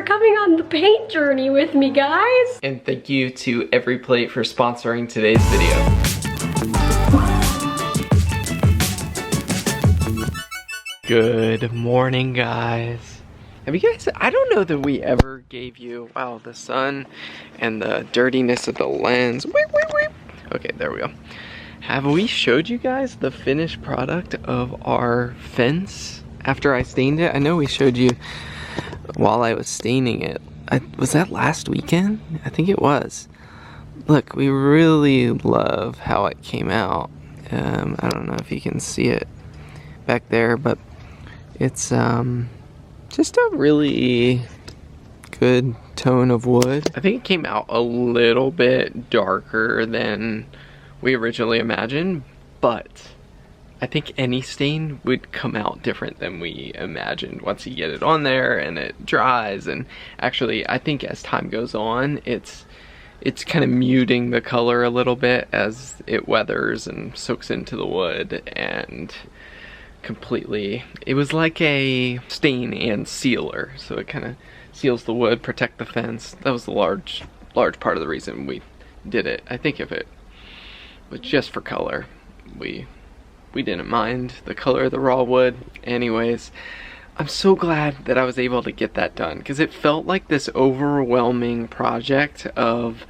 coming on the paint journey with me, guys. And thank you to Every Plate for sponsoring today's video. Good morning, guys. Have you guys, I don't know that we ever gave you, wow, the sun and the dirtiness of the lens. Okay, there we go. Have we showed you guys the finished product of our fence after I stained it? I know we showed you while I was staining it. Was that last weekend? I think it was. Look, we really love how it came out. I don't know if you can see it back there, but it's just a really good tone of wood. I think it came out a little bit darker than we originally imagined, but I think any stain would come out different than we imagined once you get it on there and it dries. And actually, I think as time goes on, it's kind of muting the color a little bit as it weathers and soaks into the wood, and completely, it was like a stain and sealer, so it kind of seals the wood, protect the fence. That was the large part of the reason we did it. I think if it was just for color, we didn't mind the color of the raw wood. Anyways, I'm so glad that I was able to get that done, because it felt like this overwhelming project of,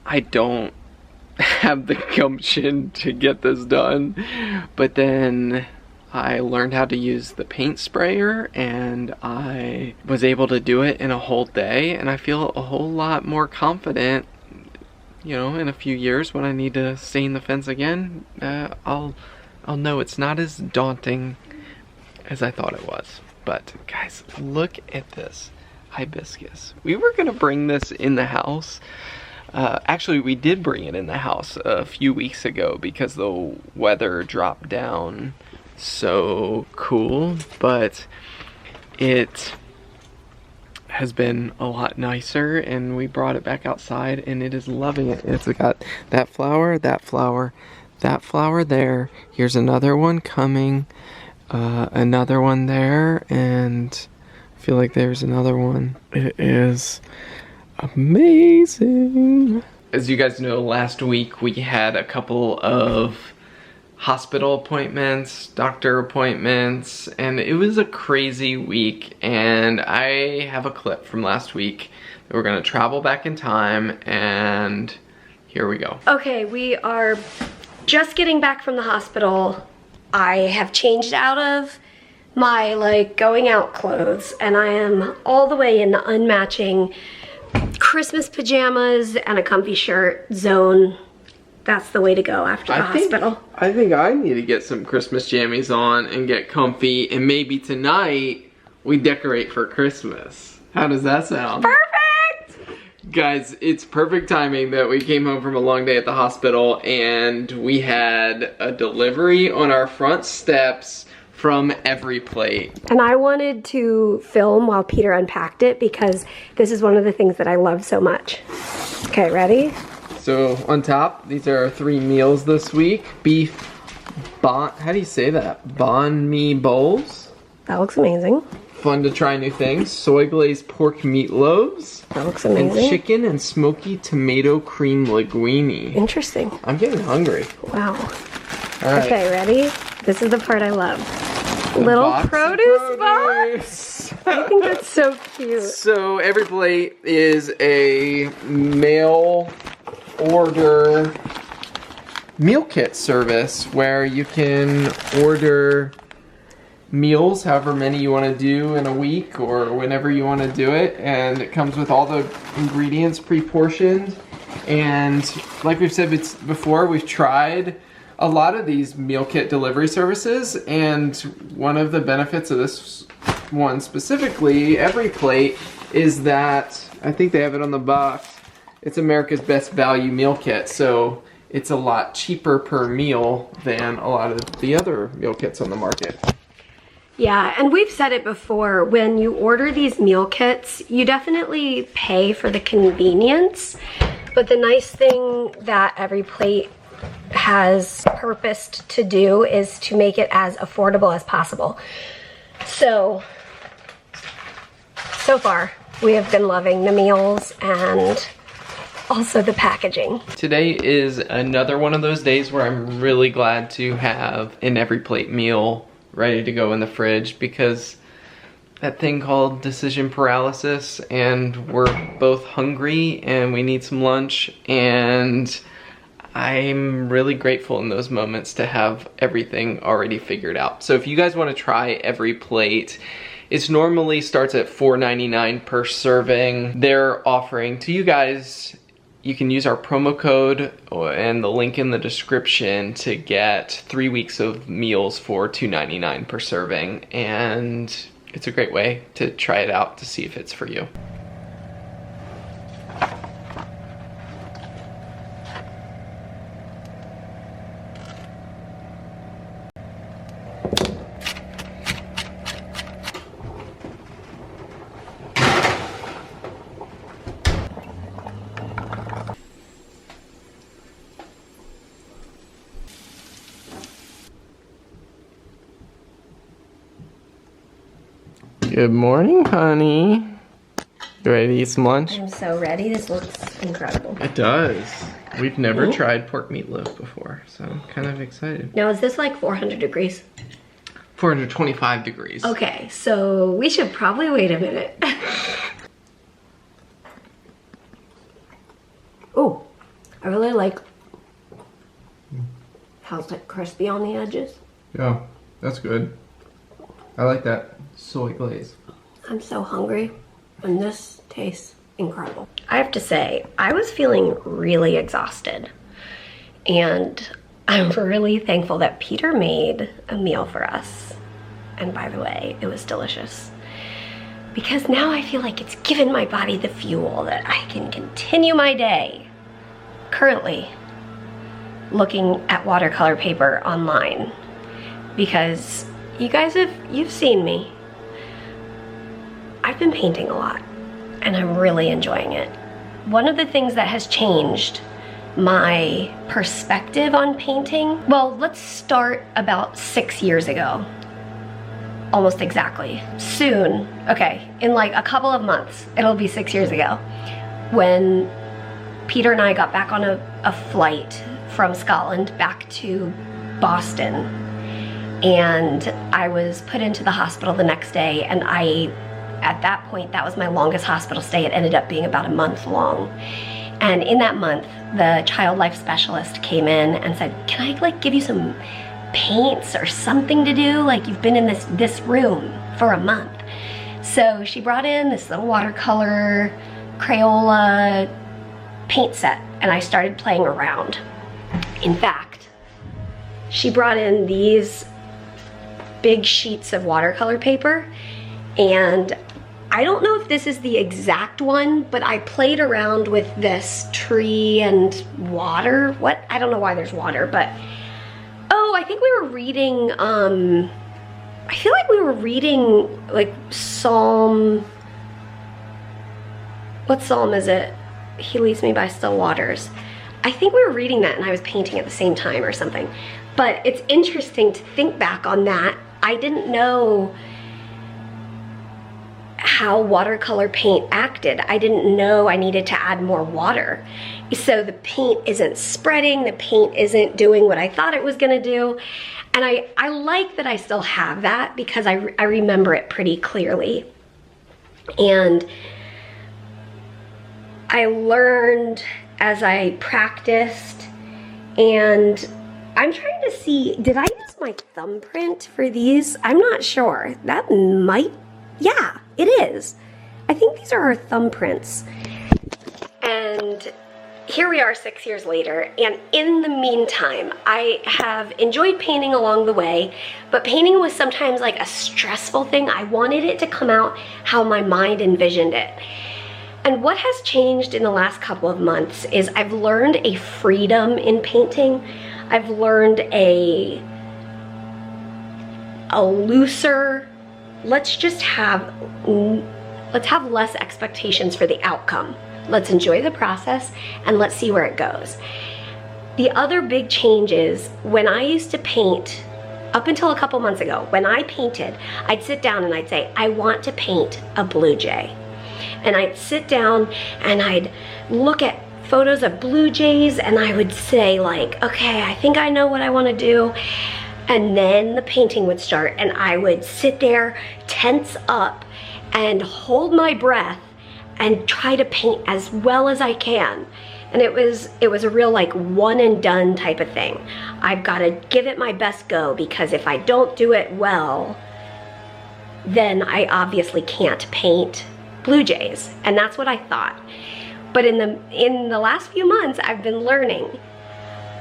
I don't have the gumption to get this done. But then I learned how to use the paint sprayer, and I was able to do it in a whole day, and I feel a whole lot more confident, you know, in a few years when I need to stain the fence again. I'll know it's not as daunting as I thought it was. But guys, look at this hibiscus. We were gonna bring this in the house. Actually, we did bring it in the house a few weeks ago because the weather dropped down so cool, but it has been a lot nicer, and we brought it back outside and it is loving it. It's got that flower, that flower, that flower there. Here's another one coming, another one there, and I feel like there's another one. It is amazing. As you guys know, last week we had a couple of hospital appointments, doctor appointments, and it was a crazy week. And I have a clip from last week that we're gonna travel back in time, and here we go. Okay, we are just getting back from the hospital. I have changed out of my like going out clothes, and I am all the way in the unmatching Christmas pajamas and a comfy shirt zone. That's the way to go after the hospital. I think I need to get some Christmas jammies on and get comfy, and maybe tonight we decorate for Christmas. How does that sound? Perfect! Guys, it's perfect timing that we came home from a long day at the hospital and we had a delivery on our front steps from Every Plate. And I wanted to film while Peter unpacked it because this is one of the things that I love so much. Okay, ready? So on top, these are our 3 meals this week. Beef how do you say that? Banh mi bowls. That looks amazing. Fun to try new things. Soy glazed pork meatloaves. That looks amazing. And chicken and smoky tomato cream linguine. Interesting. I'm getting hungry. Wow. All right. Okay, ready? This is the part I love. Little produce box. I think that's so cute. So Every Plate is a mail order meal kit service where you can order meals, however many you want to do in a week or whenever you want to do it, and it comes with all the ingredients pre-portioned. And like we've said before, we've tried a lot of these meal kit delivery services, and one of the benefits of this one specifically, Every Plate, is that, I think they have it on the box, it's America's best value meal kit, so it's a lot cheaper per meal than a lot of the other meal kits on the market. Yeah, and we've said it before, when you order these meal kits, you definitely pay for the convenience, but the nice thing that Every Plate has purposed to do is to make it as affordable as possible. So far, We have been loving the meals and also the packaging. Today is another one of those days where I'm really glad to have an every plate meal ready to go in the fridge, because that thing called decision paralysis, and we're both hungry and we need some lunch, and I'm really grateful in those moments to have everything already figured out. So if you guys want to try every plate, it normally starts at $4.99 per serving. They're offering to you guys, you can use our promo code and the link in the description to get 3 weeks of meals for $2.99 per serving. And it's a great way to try it out to see if it's for you. Good morning, honey. You ready to eat some lunch? I'm so ready. This looks incredible. It does. We've never tried pork meatloaf before, so I'm kind of excited. Now, is this like 400 degrees? 425 degrees. Okay, so we should probably wait a minute. Oh, I really like how it's like crispy on the edges. Yeah, that's good. I like that soy glaze. I'm so hungry, and this tastes incredible. I have to say, I was feeling really exhausted, and I'm really thankful that Peter made a meal for us. And by the way, it was delicious, because now I feel like it's given my body the fuel that I can continue my day. Currently looking at watercolor paper online, because you guys you've seen me. I've been painting a lot, and I'm really enjoying it. One of the things that has changed my perspective on painting, well, let's start about 6 years ago. Almost exactly. Soon, okay, in like a couple of months, it'll be 6 years ago, when Peter and I got back on a flight from Scotland back to Boston, and I was put into the hospital the next day, and at that point, that was my longest hospital stay. It ended up being about a month long. And in that month, the child life specialist came in and said, can I like give you some paints or something to do? Like, you've been in this room for a month. So she brought in this little watercolor Crayola paint set, and I started playing around. In fact, she brought in these big sheets of watercolor paper, and I don't know if this is the exact one, but I played around with this tree and water. What? I don't know why there's water, but oh, I think we were reading, I feel like we were reading like Psalm, what Psalm is it? He leads me by still waters. I think we were reading that and I was painting at the same time or something. But it's interesting to think back on that. I didn't know how watercolor paint acted. I didn't know I needed to add more water. So the paint isn't spreading, the paint isn't doing what I thought it was gonna do. And I like that I still have that, because I remember it pretty clearly. And I learned as I practiced, and I'm trying to see, did I use my thumbprint for these? I'm not sure. That might, yeah, it is. I think these are our thumbprints. And here we are 6 years later, and in the meantime, I have enjoyed painting along the way, but painting was sometimes like a stressful thing. I wanted it to come out how my mind envisioned it. And what has changed in the last couple of months is I've learned a freedom in painting. I've learned a looser, let's have less expectations for the outcome. Let's enjoy the process and let's see where it goes. The other big change is when I used to paint, up until a couple months ago, when I painted, I'd sit down and I'd say, I want to paint a blue jay. And I'd sit down and I'd look at photos of blue jays and I would say like, okay, I think I know what I want to do. And then the painting would start and I would sit there, tense up and hold my breath and try to paint as well as I can. And it was a real like one and done type of thing. I've got to give it my best go, because if I don't do it well, then I obviously can't paint blue jays. And that's what I thought. But in the last few months, I've been learning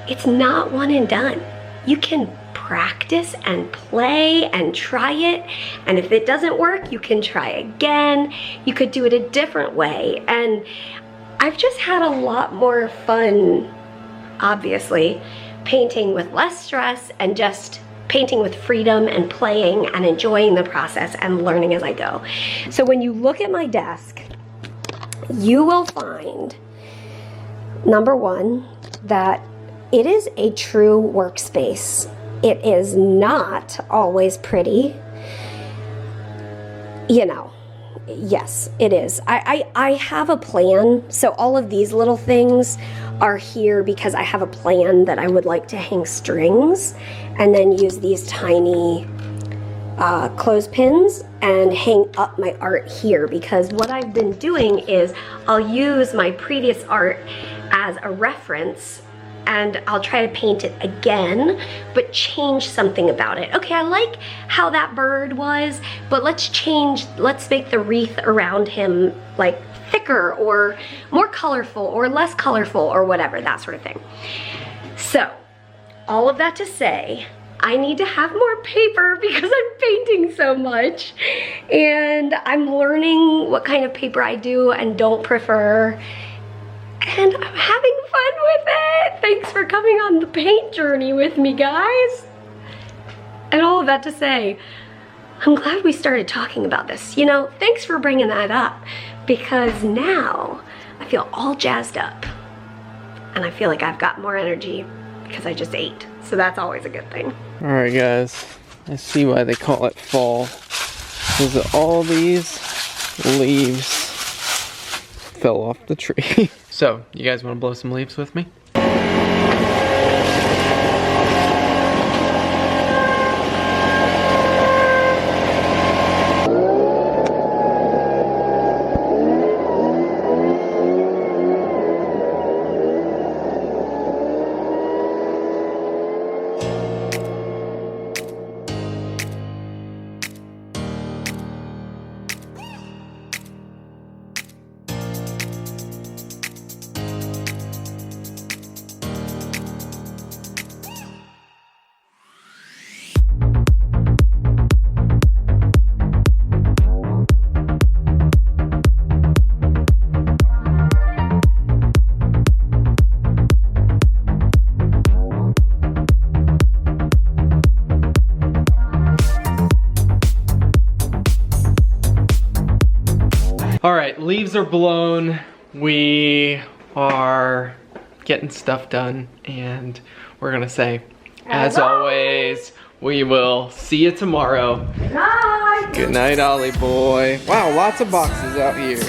it's not one and done. You can practice and play and try it, and if it doesn't work, you can try again. You could do it a different way. And I've just had a lot more fun, obviously, painting with less stress and just painting with freedom and playing and enjoying the process and learning as I go. So when you look at my desk, you will find, number one, that it is a true workspace. It is not always pretty. You know, yes, it is. I have a plan. So all of these little things are here because I have a plan that I would like to hang strings and then use these tiny clothespins and hang up my art here, because what I've been doing is I'll use my previous art as a reference and I'll try to paint it again, but change something about it. Okay, I like how that bird was, but let's make the wreath around him like thicker or more colorful or less colorful or whatever, that sort of thing. So, all of that to say, I need to have more paper because I'm painting so much, and I'm learning what kind of paper I do and don't prefer, and I'm having fun with it. Thanks for coming on the paint journey with me, guys. And all of that to say, I'm glad we started talking about this. You know, thanks for bringing that up, because now I feel all jazzed up and I feel like I've got more energy because I just ate. So that's always a good thing. All right, guys, I see why they call it fall. Because all these leaves fell off the tree. So, you guys want to blow some leaves with me? All right, leaves are blown. We are getting stuff done, and we're gonna say, as always, we will see you tomorrow. Night. Good night, Ollie boy. Wow, lots of boxes out here.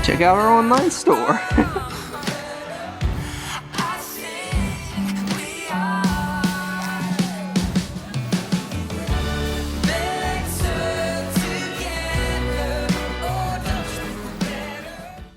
Check out our online store.